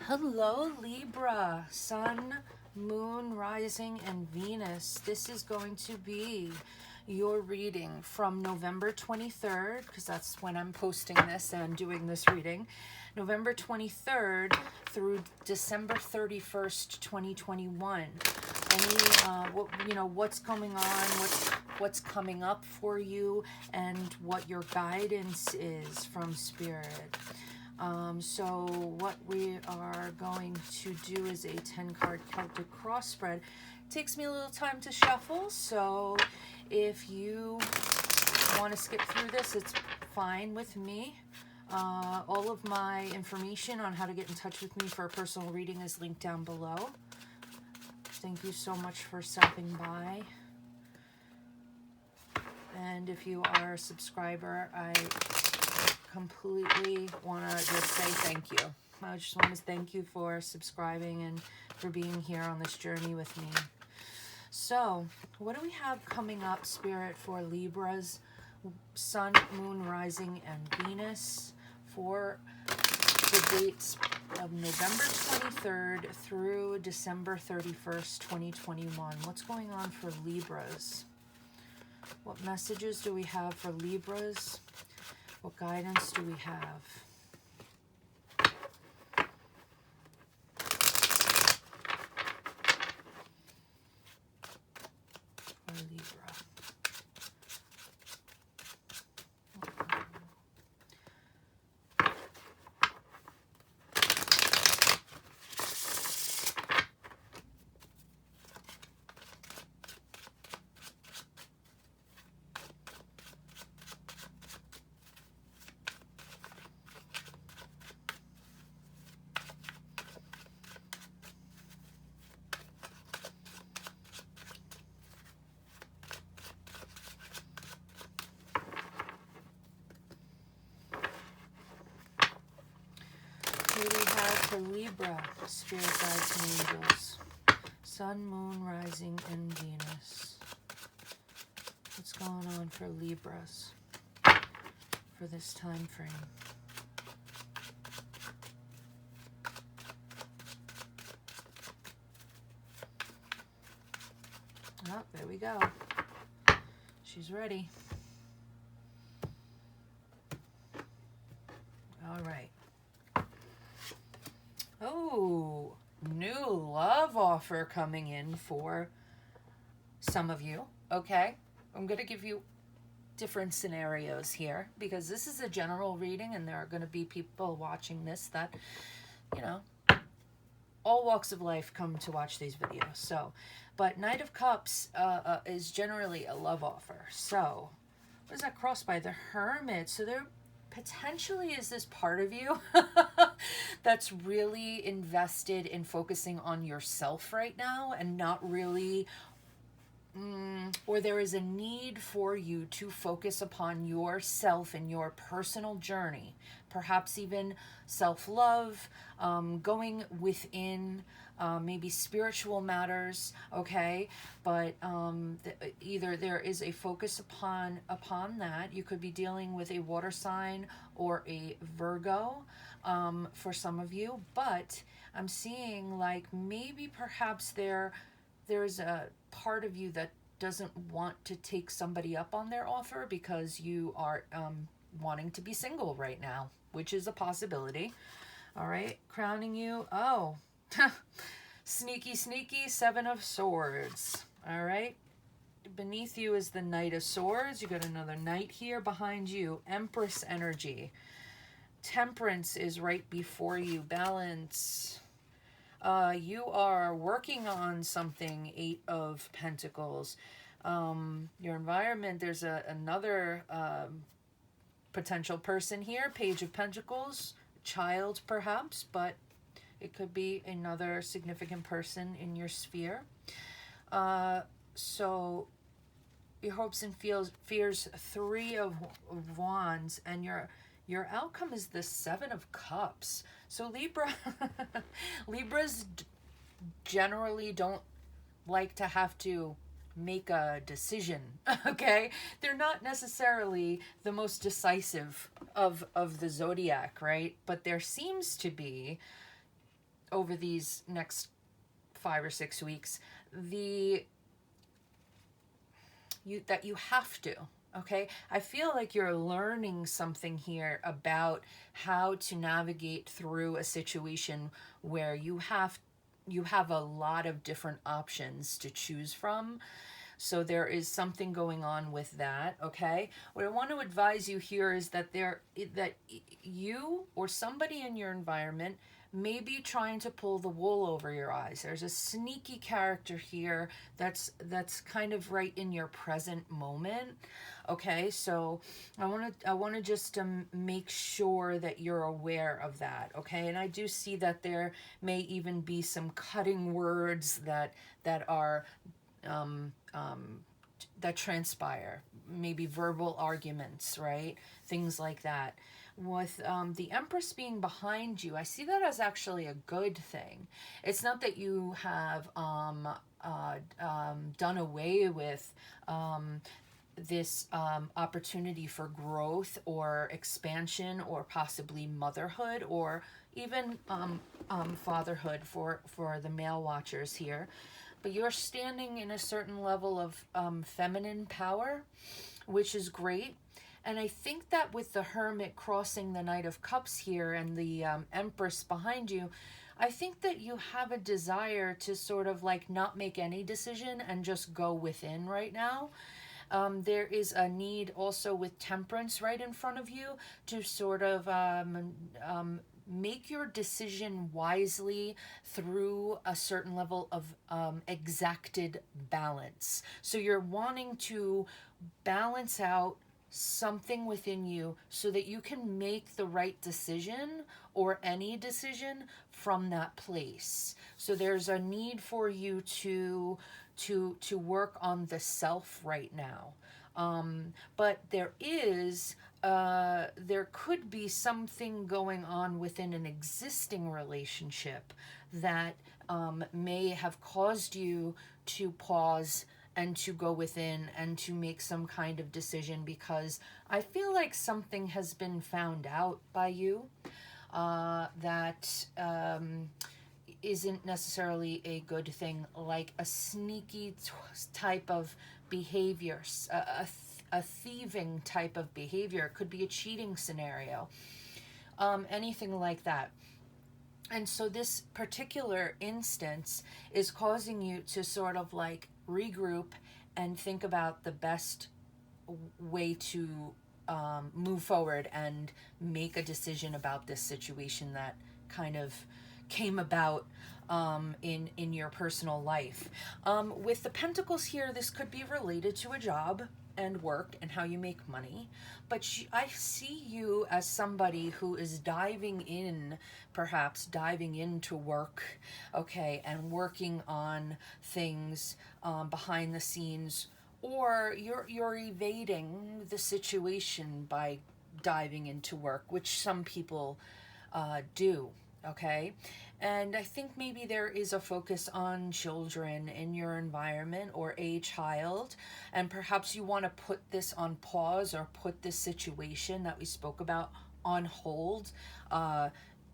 Hello, Libra, Sun, Moon, Rising, and Venus. This is going to be your reading from November 23rd, because that's when I'm posting this and doing this reading. November 23rd through December 31st, 2021. What's going on, what's coming up for you, and what your guidance is from Spirit. So what we are going to do is a 10-card Celtic cross spread. It takes me a little time to shuffle, so if you want to skip through this, it's fine with me. All of my information on how to get in touch with me for a personal reading is linked down below. Thank you so much for stopping by. And if you are a subscriber, I completely want to just say thank you. I just want to thank you for subscribing and for being here on this journey with me. So, what do we have coming up, Spirit, for Libras, Sun, Moon, Rising, and Venus for the dates of November 23rd through December 31st, 2021? What's going on for Libras? What messages do we have for Libras? What guidance do we have? For Libra. Here we have for Libra, Spirit Guides and Angels. Sun, Moon, Rising, and Venus. What's going on for Libras for this time frame? Oh, there we go. She's ready. All right. Oh, new love offer coming in for some of you. Okay, I'm going to give you different scenarios here because this is a general reading and there are going to be people watching this that, all walks of life come to watch these videos. So, but Knight of Cups is generally a love offer. So, what is that crossed by? The Hermit. So there potentially is this part of you that's really invested in focusing on yourself right now and not really, or there is a need for you to focus upon yourself and your personal journey, perhaps even self-love, going within, maybe spiritual matters, okay? But either there is a focus upon that. You could be dealing with a water sign or a Virgo for some of you, but I'm seeing like maybe perhaps there's a part of you that doesn't want to take somebody up on their offer because you are wanting to be single right now, which is a possibility. All right, crowning you. Oh, sneaky, sneaky, Seven of Swords. All right, beneath you is the Knight of Swords. You got another Knight here behind you. Empress energy. Temperance is right before you. Balance. You are working on something. Eight of Pentacles. Your environment, there's another potential person here. Page of Pentacles. Child perhaps, but it could be another significant person in your sphere. So your hopes and fears, Three of Wands, and your outcome is the Seven of Cups. So Libras generally don't like to have to make a decision, okay? They're not necessarily the most decisive of the zodiac, right? But there seems to be over these next 5 or 6 weeks, that you have to, okay? I feel like you're learning something here about how to navigate through a situation where you have a lot of different options to choose from. So there is something going on with that, okay? What I want to advise you here is that you or somebody in your environment may be trying to pull the wool over your eyes. There's a sneaky character here that's kind of right in your present moment. Okay, so I want to just make sure that you're aware of that. Okay, and I do see that there may even be some cutting words that are that transpire, maybe verbal arguments, right? Things like that. With the Empress being behind you, I see that as actually a good thing. It's not that you have done away with this opportunity for growth or expansion or possibly motherhood or even fatherhood for the male watchers here. But you're standing in a certain level of feminine power, which is great. And I think that with the Hermit crossing the Knight of Cups here and the Empress behind you, I think that you have a desire to sort of like not make any decision and just go within right now. There is a need also with Temperance right in front of you to sort of make your decision wisely through a certain level of exacted balance. So you're wanting to balance out something within you so that you can make the right decision or any decision from that place. So there's a need for you to work on the self right now. But there could be something going on within an existing relationship that may have caused you to pause and to go within and to make some kind of decision, because I feel like something has been found out by you that isn't necessarily a good thing, like a sneaky type of behavior, a thieving type of behavior. It could be a cheating scenario, anything like that. And so this particular instance is causing you to sort of like regroup and think about the best way to move forward and make a decision about this situation that kind of came about in your personal life. With the Pentacles here, this could be related to a job and work and how you make money, but I see you as somebody who is perhaps diving into work, okay, and working on things behind the scenes, or you're evading the situation by diving into work, which some people do, okay? And I think maybe there is a focus on children in your environment or a child, and perhaps you want to put this on pause or put this situation that we spoke about on hold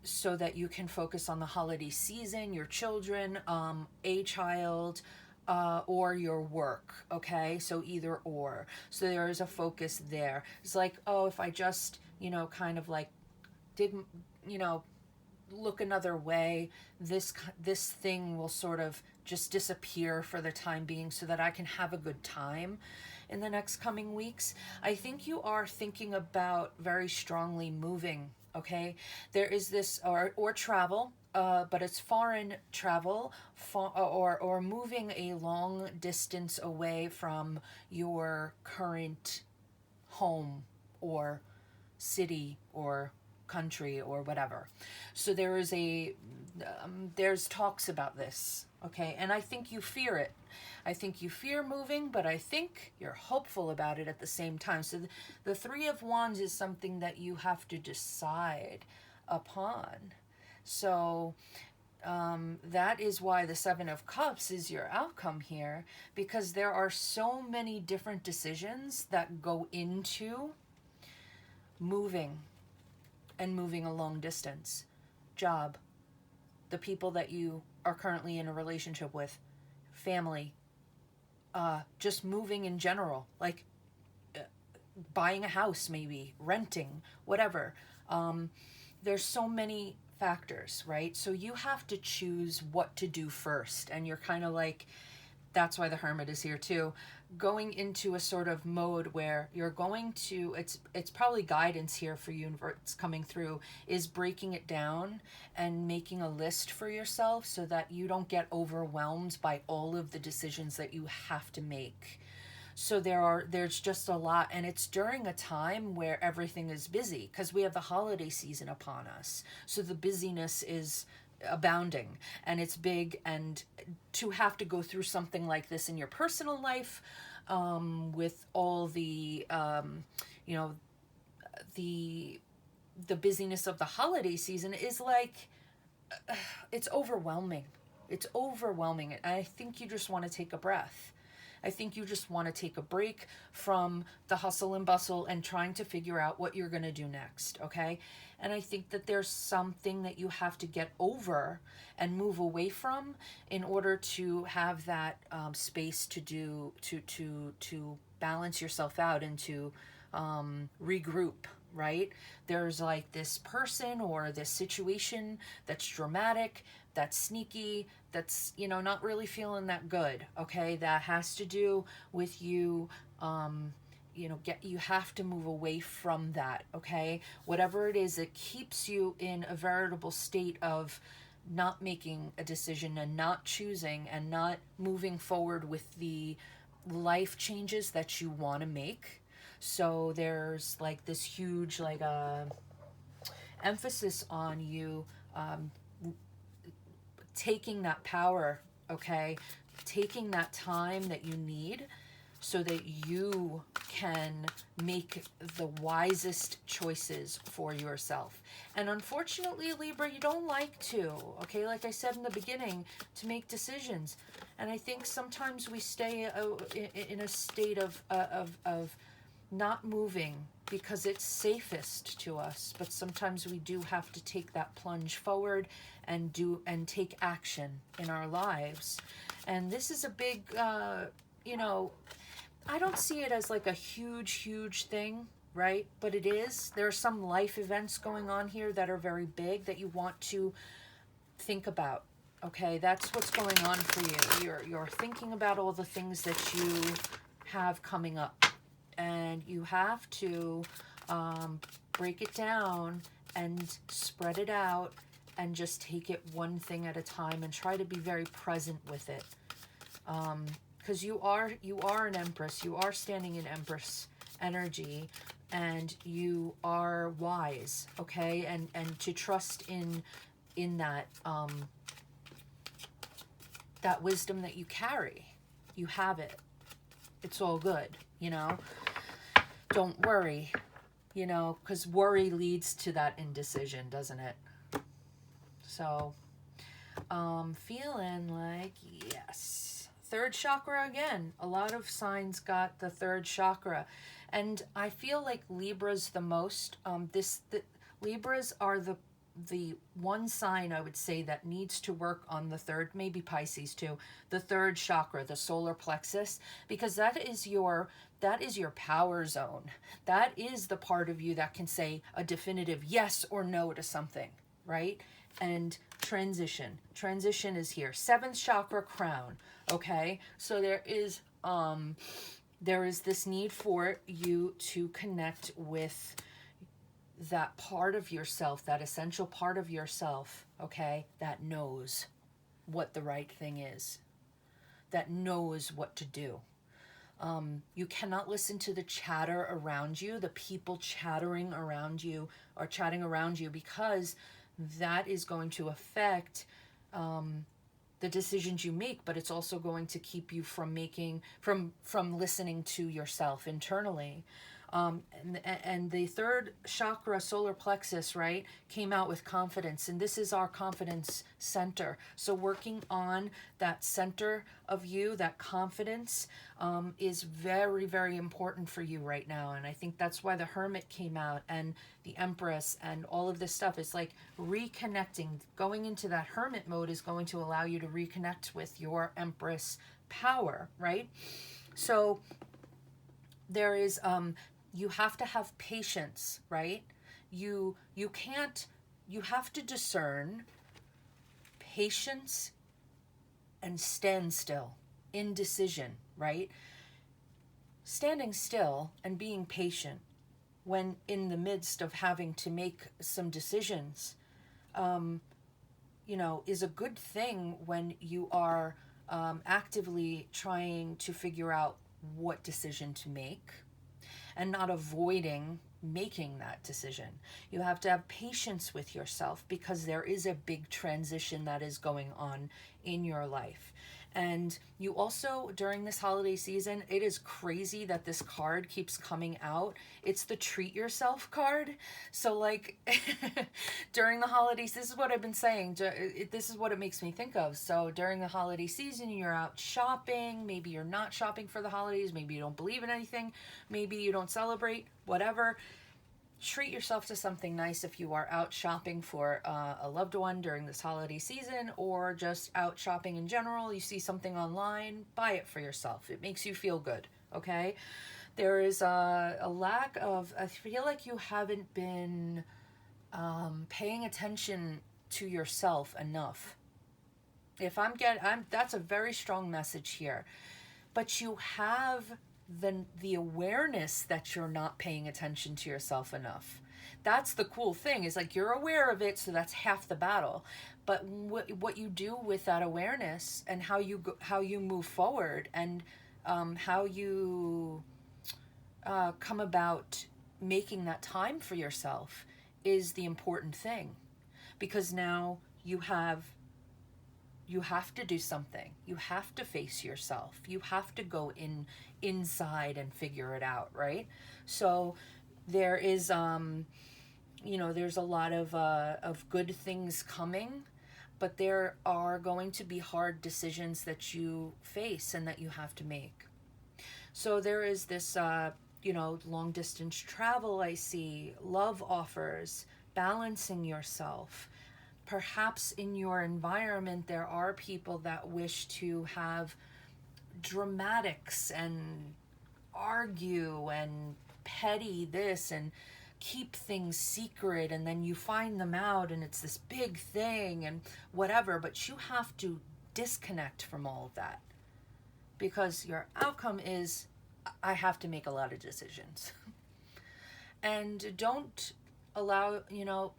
so that you can focus on the holiday season, your children, a child, or your work, okay? So either or. So there is a focus there. It's like, oh, if I just, kind of like didn't, look another way, this thing will sort of just disappear for the time being so that I can have a good time in the next coming weeks. I think you are thinking about very strongly moving, okay? There is this, or travel, but it's foreign travel, or moving a long distance away from your current home or city or country or whatever. So there is there's talks about this, okay? And I think you fear it. I think you fear moving, but I think you're hopeful about it at the same time. So the Three of Wands is something that you have to decide upon. So that is why the Seven of Cups is your outcome here, because there are so many different decisions that go into moving and moving a long distance. Job, the people that you are currently in a relationship with, family, just moving in general, like buying a house, maybe renting, whatever. There's so many factors, right? So you have to choose what to do first. And you're kind of like, that's why the Hermit is here too, going into a sort of mode where you're going to, it's probably guidance here for you, and it's coming through, is breaking it down and making a list for yourself so that you don't get overwhelmed by all of the decisions that you have to make. So there's just a lot, and it's during a time where everything is busy because we have the holiday season upon us. So the busyness is abounding and it's big, and to have to go through something like this in your personal life, with all the you know, the busyness of the holiday season is like, it's overwhelming. It's overwhelming. I think you just want to take a breath. I think you just want to take a break from the hustle and bustle and trying to figure out what you're going to do next, okay? And I think that there's something that you have to get over and move away from in order to have that space to do, to balance yourself out and to regroup, right? There's like this person or this situation that's dramatic, that's sneaky, that's, you know, not really feeling that good, okay? That has to do with you, you know, you have to move away from that, okay? Whatever it is, it keeps you in a veritable state of not making a decision and not choosing and not moving forward with the life changes that you want to make. So there's like this huge like emphasis on you taking that power, okay? Taking that time that you need so that you can make the wisest choices for yourself. And unfortunately, Libra, you don't like to, okay? Like I said in the beginning, to make decisions. And I think sometimes we stay in a state of not moving because it's safest to us, but sometimes we do have to take that plunge forward and take action in our lives. And this is a big, you know, I don't see it as like a huge thing, right? But it is. There are some life events going on here that are very big that you want to think about. Okay, that's what's going on for you. You're thinking about all the things that you have coming up. And you have to break it down and spread it out and just take it one thing at a time and try to be very present with it. Because you are an Empress. You are standing in Empress energy, and you are wise, okay? And to trust in that that wisdom that you carry. You have it. It's all good, you know? Don't worry, you know, because worry leads to that indecision, doesn't it? So, feeling like, yes. Third chakra again. A lot of signs got the third chakra. And I feel like Libra's the most, Libras are the one sign I would say that needs to work on the third, maybe Pisces too, the third chakra, the solar plexus, because that is your power zone. That is the part of you that can say a definitive yes or no to something, right? And transition is here. Seventh chakra, crown, okay? So there is this need for you to connect with that part of yourself, that essential part of yourself, okay, that knows what the right thing is, that knows what to do. You cannot listen to the chatter around you, the people chattering around you or chatting around you, because that is going to affect the decisions you make, but it's also going to keep you from listening to yourself internally. And the third chakra, solar plexus, right, came out with confidence. And this is our confidence center. So working on that center of you, that confidence, is very, very important for you right now. And I think that's why the Hermit came out, and the Empress, and all of this stuff is like reconnecting. Going into that Hermit mode is going to allow you to reconnect with your Empress power, right? So there is, you have to have patience, right? You can't, you have to discern patience and standstill, indecision, right? Standing still and being patient when in the midst of having to make some decisions, you know, is a good thing when you are actively trying to figure out what decision to make, and not avoiding making that decision. You have to have patience with yourself, because there is a big transition that is going on in your life. And you also, during this holiday season, it is crazy that this card keeps coming out. It's the treat yourself card. So like during the holidays, this is what I've been saying. This is what it makes me think of. So during the holiday season, you're out shopping. Maybe you're not shopping for the holidays. Maybe you don't believe in anything. Maybe you don't celebrate, whatever. Treat yourself to something nice if you are out shopping for a loved one during this holiday season, or just out shopping in general. You see something online, buy it for yourself. It makes you feel good, okay? There is a lack of, I feel like you haven't been paying attention to yourself enough. If that's a very strong message here. But you have the awareness that you're not paying attention to yourself enough. That's the cool thing, is like you're aware of it, so that's half the battle. But what you do with that awareness, and how you move forward, and how you come about making that time for yourself, is the important thing. Because now you have to do something. You have to face yourself. You have to go inside and figure it out, right? So there is, you know, there's a lot of good things coming, but there are going to be hard decisions that you face and that you have to make. So there is this, you know, long distance travel, I see, love offers, balancing yourself. Perhaps in your environment, there are people that wish to have dramatics and argue and petty this and keep things secret, and then you find them out and it's this big thing and whatever. But you have to disconnect from all of that, because your outcome is, I have to make a lot of decisions. And don't allow, you know,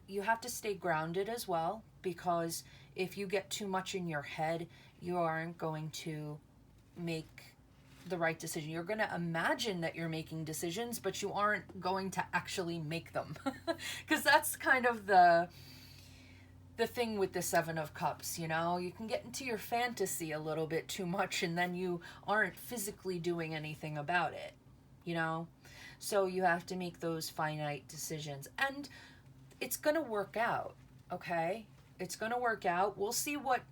you have to stay grounded as well, because if you get too much in your head, you aren't going to make the right decision. You're going to imagine that you're making decisions, but you aren't going to actually make them. Because that's kind of the thing with the Seven of Cups, you know? You can get into your fantasy a little bit too much, and then you aren't physically doing anything about it, you know? So you have to make those finite decisions. And it's going to work out, okay? It's going to work out. We'll see what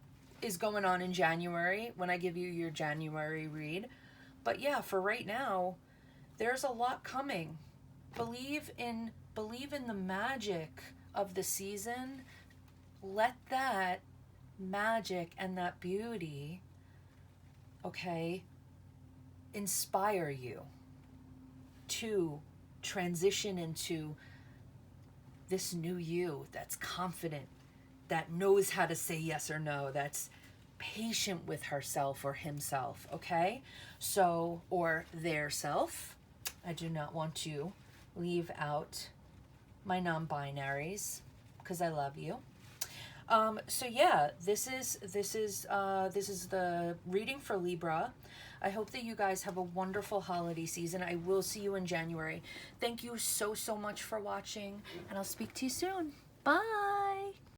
is going on in January when I give you your January read. But yeah, for right now, there's a lot coming. Believe in the magic of the season. Let that magic and that beauty, okay, inspire you to transition into this new you that's confident, that knows how to say yes or no, that's patient with herself or himself, okay? So, or their self. I do not want to leave out my non-binaries, because I love you. So yeah, this is the reading for Libra. I hope that you guys have a wonderful holiday season. I will see you in January. Thank you so much for watching, and I'll speak to you soon. Bye.